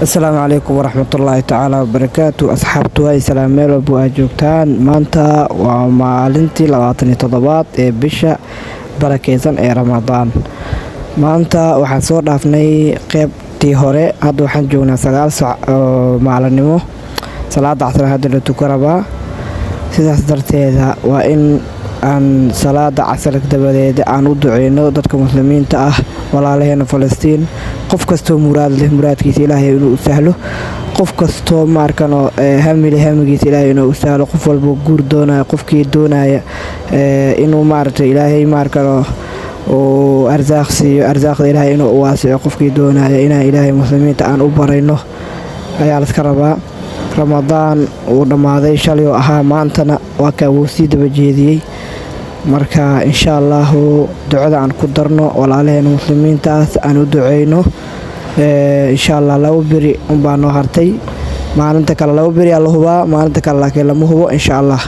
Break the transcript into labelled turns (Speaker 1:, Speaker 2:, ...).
Speaker 1: السلام عليكم ورحمة الله تعالى وبركاته أصحابتو هاي سلام ميل وبو أجوكتان مانتا ومعالنتي لغاتني تضباط بشا barakeysan ee Ramadaan maanta waxaan soo dhaafnay qeybtii hore hadda waxaan joognaa 9 saac oo maalinimo salaada casr hadda la tukaraba sidaas darteeda waa in aan salaada casr dabadeed aan u duceeyno dadka muslimiinta ah walaalaheena Falastiin qof kasto muraad leh muraadkiisa Ilaahay inuu sahlo qof kasto markano hamigiisa Ilaahay inuu sahlo qof walba guur doonaya qofkii doonaya inuu maartay Ilaahay markano oo arzaaqda Ilaahay inuu waasico qofkii doonaya in Ilaahay muslimiinta aan u barayno ayaa la iska rabaa Ramadaan uu dhamaaday shalay oo ahaa maantana waa ka wuu daba jeediyay marka insha Allah ducada aan ku darno walaalaheena muslimiintaas aan u duceeyno insha Allah laba bari un baa noo hartay maalinta kale laba bari Allah huba maalinta kale laakiin lama hubo insha Allah